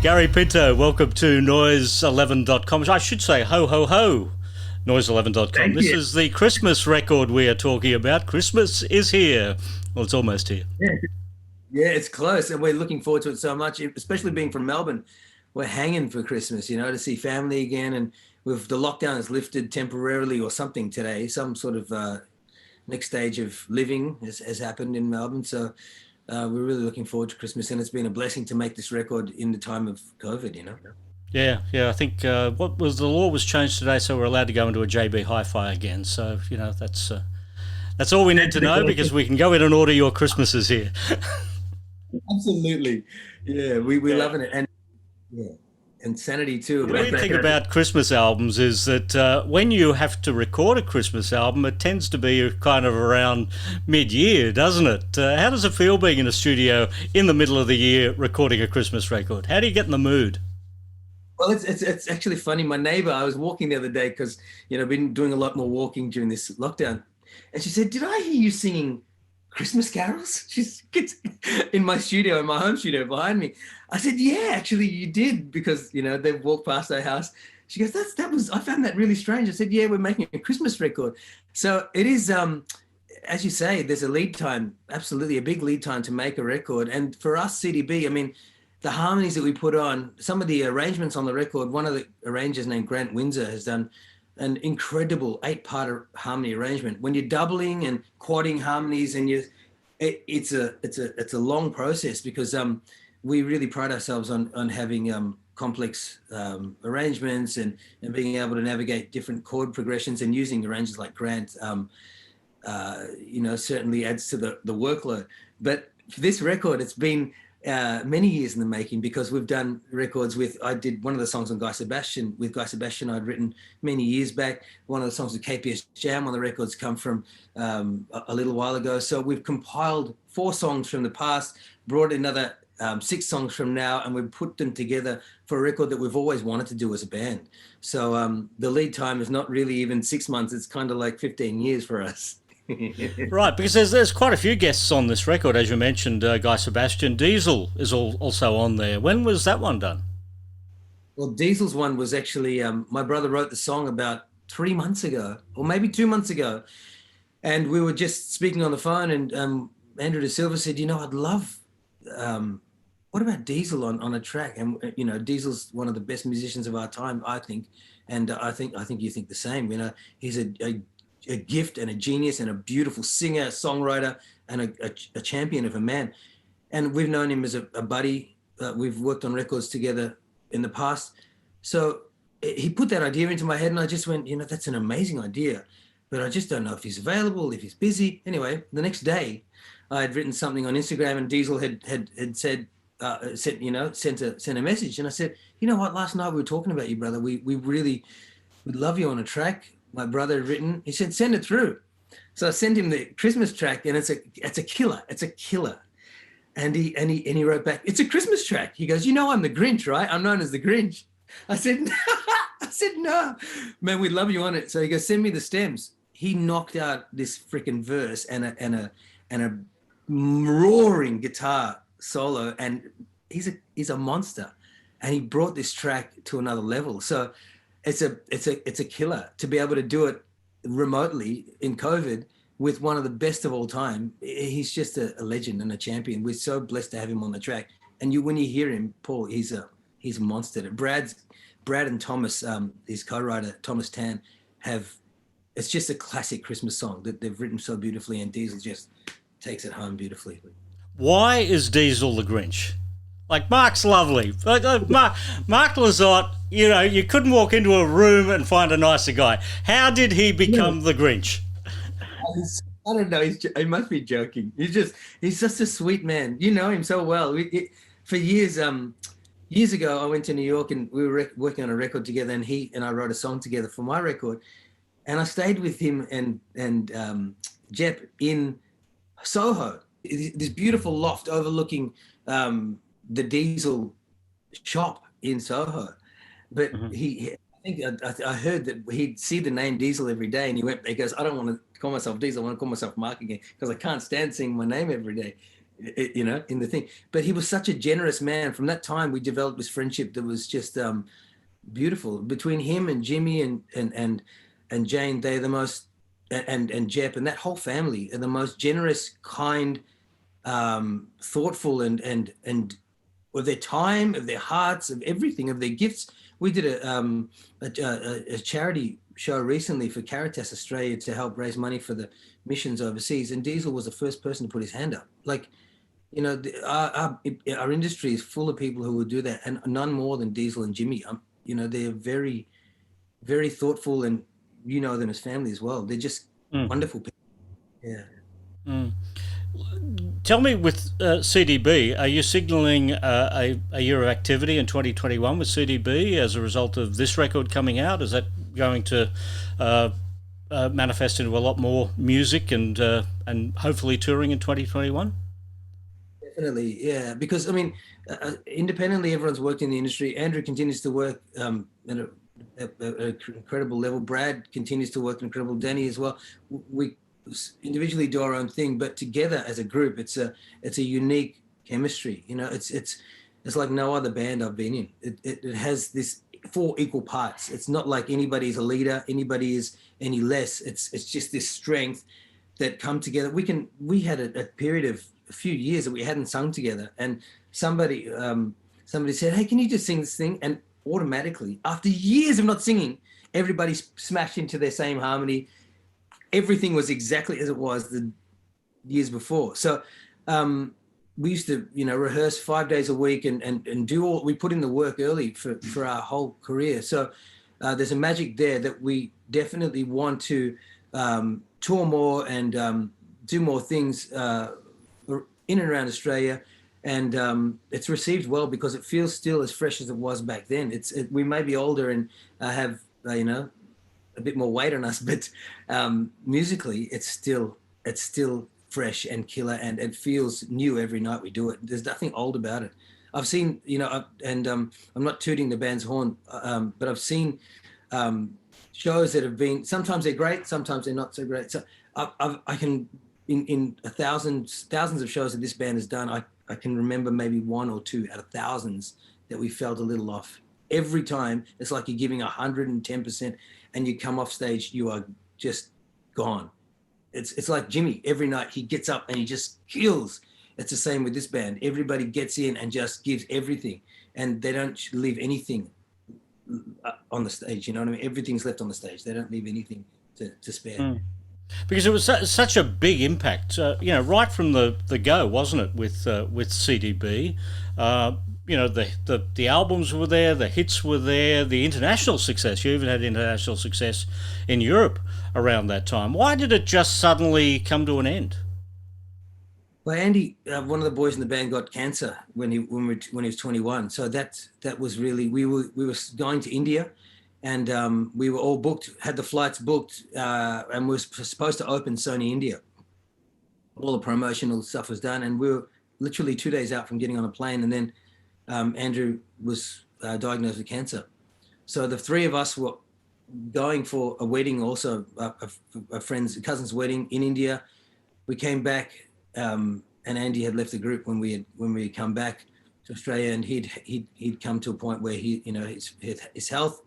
Gary Pinto, welcome to Noise11.com. I should say ho ho ho, Noise11.com. This is the Christmas record we are talking about. Christmas is here. Well, it's almost here. Yeah, it's close, and we're looking forward to it so much, especially being from Melbourne. We're hanging for Christmas, you know, to see family again, and with the lockdown is lifted temporarily or something today, some sort of next stage of living has happened in Melbourne. So we're really looking forward to Christmas, and it's been a blessing to make this record in the time of COVID, you know. Yeah. I think the law was changed today, so we're allowed to go into a JB Hi-Fi again. So you know that's all we need to know, because we can go in and order your Christmases here. Absolutely, yeah, we're loving it, and yeah, and Sanity too. The weird thing about Christmas albums is that when you have to record a Christmas album, it tends to be kind of around mid-year, doesn't it? How does it feel being in a studio in the middle of the year recording a Christmas record? How do you get in the mood? Well, it's actually funny. My neighbor, I was walking the other day because, you know, I've been doing a lot more walking during this lockdown. And she said, "Did I hear you singing Christmas carols?" She's in my studio, in my home studio behind me. I said, "Yeah, actually you did," because, you know, they've walked past our house. She goes, I found that really strange. I said, "Yeah, we're making a Christmas record." So it is, as you say, there's a lead time, absolutely a big lead time to make a record. And for us, CDB, I mean, the harmonies that we put on, some of the arrangements on the record, one of the arrangers named Grant Windsor has done an incredible 8-part harmony arrangement. When you're doubling and quadding harmonies, and it's a long process, because we really pride ourselves on having complex arrangements and being able to navigate different chord progressions, and using arrangers like Grant, you know, certainly adds to the workload. But for this record, it's been many years in the making, because we've done records I did one of the songs on Guy Sebastian, with Guy Sebastian I'd written many years back. One of the songs with KPS Jam on the records come from a little while ago. So we've compiled 4 songs from the past, brought another 6 songs from now, and we've put them together for a record that we've always wanted to do as a band. So the lead time is not really even 6 months, it's kind of like 15 years for us. Right, because there's quite a few guests on this record, as you mentioned. Guy Sebastian, Diesel is also on there. When was that one done? Well, Diesel's one was actually, my brother wrote the song about 3 months ago, or maybe 2 months ago, and we were just speaking on the phone, and Andrew De Silva said, "You know, I'd love, what about Diesel on a track?" And you know, Diesel's one of the best musicians of our time, I think, and I think you think the same. You know, he's a gift and a genius and a beautiful singer, songwriter, and a champion of a man. And we've known him as a buddy. We've worked on records together in the past. So he put that idea into my head, and I just went, you know, that's an amazing idea, but I just don't know if he's available, if he's busy. Anyway, the next day I had written something on Instagram, and Diesel had said, sent a message. And I said, "You know what, last night we were talking about you, brother. We really would love you on a track." My brother had written. He said, "Send it through." So I sent him the Christmas track, and it's a killer. It's a killer. And he wrote back, "It's a Christmas track." He goes, "You know, I'm the Grinch, right? I'm known as the Grinch." I said, "No, man, we'd love you on it." So he goes, "Send me the stems." He knocked out this freaking verse and a roaring guitar solo, and he's a monster. And he brought this track to another level. So it's a killer to be able to do it remotely in COVID with one of the best of all time. He's just a legend and a champion. We're so blessed to have him on the track. And when you hear him, Paul, he's a monster. Brad and Thomas, his co-writer Thomas Tan, it's just a classic Christmas song that they've written so beautifully, and Diesel just takes it home beautifully. Why is Diesel the Grinch? Like, Mark's lovely. Mark Lizotte, you know, you couldn't walk into a room and find a nicer guy. How did he become the Grinch? I don't know. He must be joking. He's just a sweet man. You know him so well. For years ago, I went to New York, and we were working on a record together, and he and I wrote a song together for my record. And I stayed with him and Jep in Soho, this beautiful loft overlooking the Diesel shop in Soho. But I think I heard that he'd see the name Diesel every day, and he goes, I don't want to call myself Diesel, I want to call myself Mark again because I can't stand seeing my name every day, in the thing. But he was such a generous man. From that time, we developed this friendship that was just beautiful between him and Jimmy and Jane. They're the most, and Jep and that whole family are the most generous, kind, thoughtful, and of their time, of their hearts, of everything, of their gifts. We did a charity show recently for Caritas Australia to help raise money for the missions overseas, and Diesel was the first person to put his hand up. Like, our industry is full of people who will do that, and none more than Diesel and Jimmy. They're very, very thoughtful, and them as family as well. They're just wonderful people. Yeah. Tell me, with CDB, are you signalling a year of activity in 2021 with CDB as a result of this record coming out? Is that going to manifest into a lot more music and hopefully touring in 2021? Definitely, yeah. Because independently, everyone's worked in the industry. Andrew continues to work at an incredible level. Brad continues to work incredible. Danny as well. We individually do our own thing, but together as a group, it's a unique chemistry. It's like no other band I've been in. It has this 4 equal parts. It's not like anybody's a leader, anybody is any less. It's just this strength that come together. We had a period of a few years that we hadn't sung together, and somebody said, "Hey, can you just sing this thing?" And automatically, after years of not singing, everybody smashed into their same harmony. Everything was exactly as it was the years before. So we used to, rehearse 5 days a week and do we put in the work early for our whole career. So there's a magic there that we definitely want to tour more and do more things in and around Australia. And it's received well because it feels still as fresh as it was back then. We may be older and have, a bit more weight on us, but musically it's still fresh and killer, and it feels new every night we do it. There's nothing old about it. I've seen, I'm not tooting the band's horn, but I've seen shows that have been, sometimes they're great, sometimes they're not so great. So I can, in thousands of shows that this band has done, I can remember maybe 1 or 2 out of thousands that we felt a little off. Every time it's like you're giving 110%, and you come off stage, you are just gone. It's like Jimmy. Every night he gets up and he just kills. It's the same with this band. Everybody gets in and just gives everything, and they don't leave anything on the stage. You know what I mean? Everything's left on the stage. They don't leave anything to spare. Because it was such a big impact, right from the go, wasn't it? With CDB, the albums were there, the hits were there, the international success. You even had international success in Europe around that time. Why did it just suddenly come to an end? Well, Andy, one of the boys in the band, got cancer when he was 21. So that was really, we were going to India. And we were all booked, had the flights booked, and we were supposed to open Sony India. All the promotional stuff was done, and we were literally 2 days out from getting on a plane. And then Andrew was diagnosed with cancer. So the 3 of us were going for a wedding, also a cousin's wedding in India. We came back, and Andy had left the group when we had come back to Australia, and he'd come to a point where his health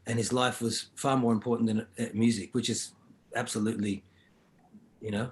and his life was far more important than music, which is absolutely, the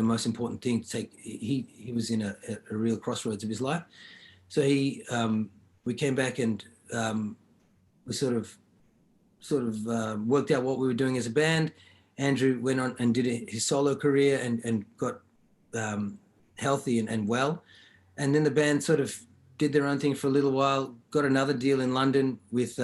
most important thing to take. He was in a real crossroads of his life. So we came back and we sort of worked out what we were doing as a band. Andrew went on and did his solo career and got healthy and well. And then the band sort of did their own thing for a little while, got another deal in London with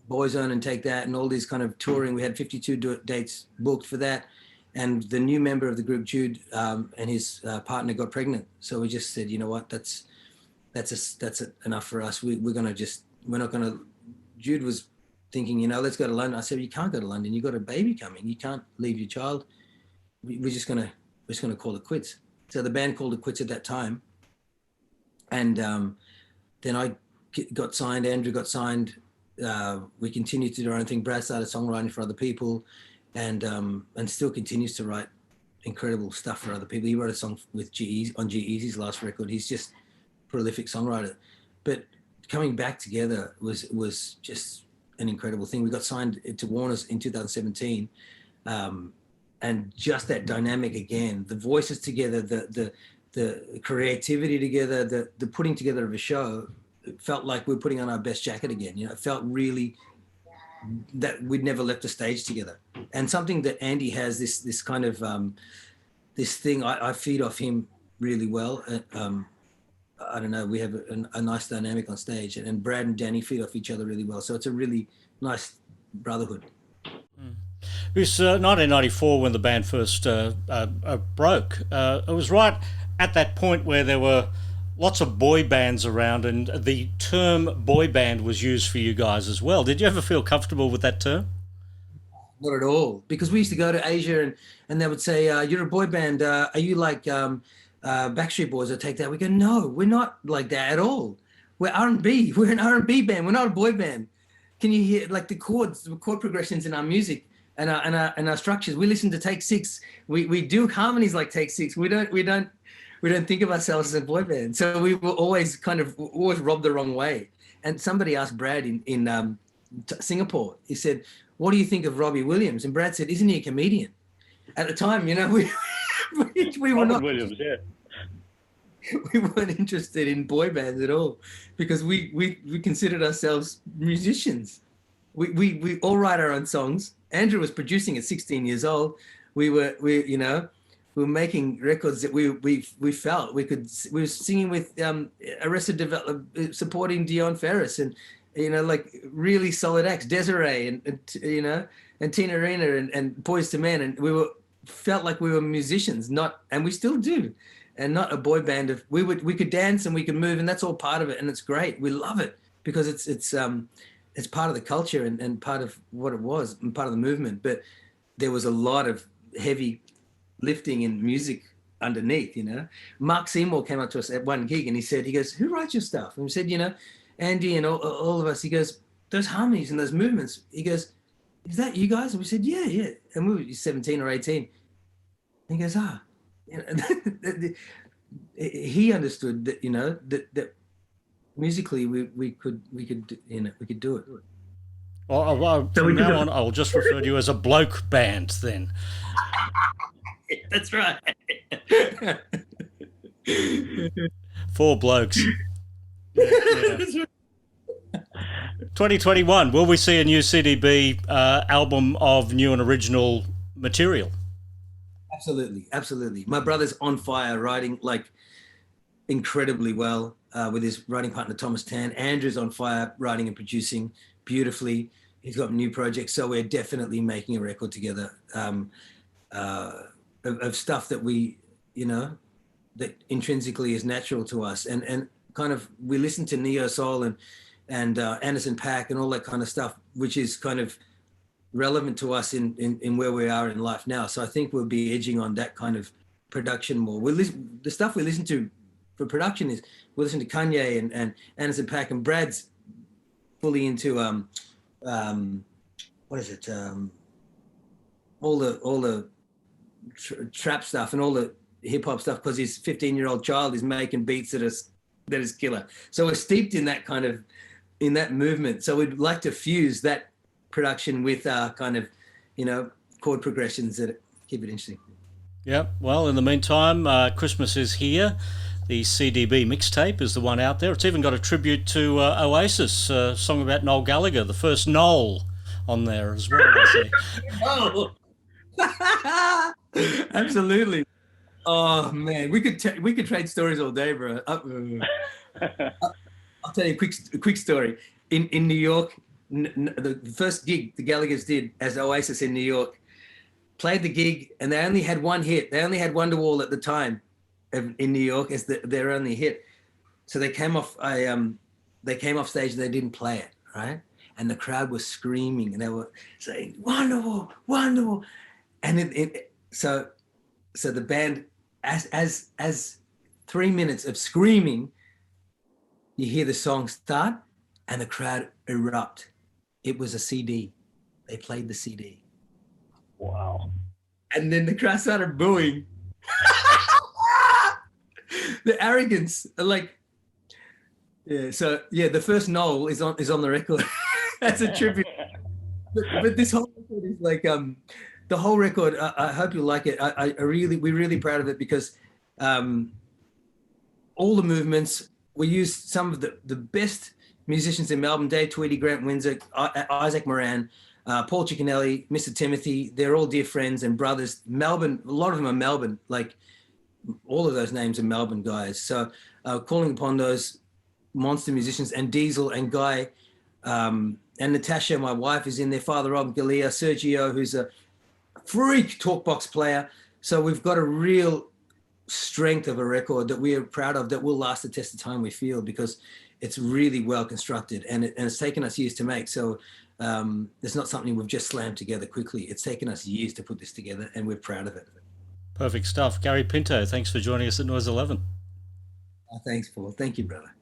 Boyzone and Take That and all these kind of touring. We had 52 dates booked for that. And the new member of the group, Jude, and his partner got pregnant. So we just said, you know what, that's enough for us. Jude was thinking, let's go to London. I said, you can't go to London. You've got a baby coming. You can't leave your child. We're just gonna call it quits. So the band called it quits at that time. And then I got signed, Andrew got signed. We continued to do our own thing. Brad started songwriting for other people, and still continues to write incredible stuff for other people. He wrote a song with on G-Eazy's last record. He's just a prolific songwriter. But coming back together was just an incredible thing. We got signed to Warner's in 2017, and just that dynamic again, the voices together, the creativity together, the putting together of a show, it felt like we were putting on our best jacket again. You know, it felt really that we'd never left the stage together. And something that Andy has, this kind of this thing, I feed off him really well. I don't know, we have a nice dynamic on stage, and Brad and Danny feed off each other really well. So it's a really nice brotherhood. It was 1994 when the band first broke. It was right at that point where there were lots of boy bands around, and the term boy band was used for you guys as well. Did you ever feel comfortable with that term? Not at all, because we used to go to Asia and they would say, you're a boy band. Are you like Backstreet Boys? I take that. We go, no, we're not like that at all. We're R&B. We're an R&B band. We're not a boy band. Can you hear like the chord progressions in our music and our structures? We listen to Take Six. We do harmonies like Take Six. We don't think of ourselves as a boy band. So we were always rubbed the wrong way. And somebody asked Brad in Singapore, he said, what do you think of Robbie Williams? And Brad said, isn't he a comedian? At the time, you know, we were not. Williams, yeah. We weren't interested in boy bands at all, because we considered ourselves musicians. We all write our own songs. Andrew was producing at 16 years old. We were making records that we felt we could. We were singing with Arrested Development, supporting Dion Ferris, and you know, like really solid acts, Desiree and you know, and Tina Arena and Boys to Men, and we felt like we were musicians, and we still do, and not a boy band of. We could dance and we could move, and that's all part of it, and it's great. We love it because it's part of the culture and part of what it was and part of the movement. But there was a lot of heavy lifting in music underneath, you know. Mark Seymour came up to us at one gig and he goes, who writes your stuff? And we said, you know, Andy and all of us. He goes, those harmonies and those movements. He goes, is that you guys? And we said, yeah. And we were 17 or 18. And he goes, you know, he understood that, you know, that musically we could you know, we could do it. Well, from now on, I'll just refer to you as a bloke band then. That's right. 4 blokes. Yeah. 2021, will we see a new CDB album of new and original material? Absolutely. My brother's on fire, writing like incredibly well with his writing partner Thomas Tan. Andrew's on fire, writing and producing beautifully. He's got new projects, so we're definitely making a record together of stuff that we, you know, that intrinsically is natural to us, and kind of we listen to neo soul and Anderson .Paak and all that kind of stuff, which is kind of relevant to us in where we are in life now. So I think we'll be edging on that kind of production more. The stuff we listen to for production is we listen to Kanye and Anderson .Paak, and Brad's fully into what is it? All the trap stuff and all the hip hop stuff, because his 15-year-old child is making beats that is killer. So we're steeped in that kind of in that movement. So we'd like to fuse that production with our kind of, you know, chord progressions that keep it interesting. Yeah. Well, in the meantime, Christmas is here. The CDB Mixtape is the one out there. It's even got a tribute to Oasis, a song about Noel Gallagher, the first Noel, on there as well. Oh, absolutely. Oh man, we could trade stories all day, bro. I'll tell you a quick story. In New York, the first gig the Gallaghers did as Oasis in New York, played the gig, and they only had one hit. They only had Wonderwall at the time in New York as their only hit. So they came off stage and they didn't play it, right? And the crowd was screaming and they were saying Wonderwall, Wonderwall, and so the band, as 3 minutes of screaming, you hear the song start, and the crowd erupt. It was a CD. They played the CD. Wow. And then the crowd started booing. The arrogance, like, yeah. So yeah, the first Noel is on the record. That's a tribute. But this whole record is like the whole record. I hope you like it. We're really proud of it because all the movements. We used some of the best musicians in Melbourne: Dave Tweedy, Grant Windsor, Isaac Moran, Paul Cicchinelli, Mr. Timothy. They're all dear friends and brothers. Melbourne. A lot of them are Melbourne. Like all of those names are Melbourne guys. So calling upon those monster musicians, and Diesel and Guy. And Natasha, my wife, is in there. Father Rob Galea, Sergio, who's a freak talkbox player. So we've got a real strength of a record that we are proud of, that will last the test of time, we feel, because it's really well constructed, and it's taken us years to make. So it's not something we've just slammed together quickly. It's taken us years to put this together, and we're proud of it. Perfect stuff. Gary Pinto, thanks for joining us at Noise 11. Thanks, Paul. Thank you, brother.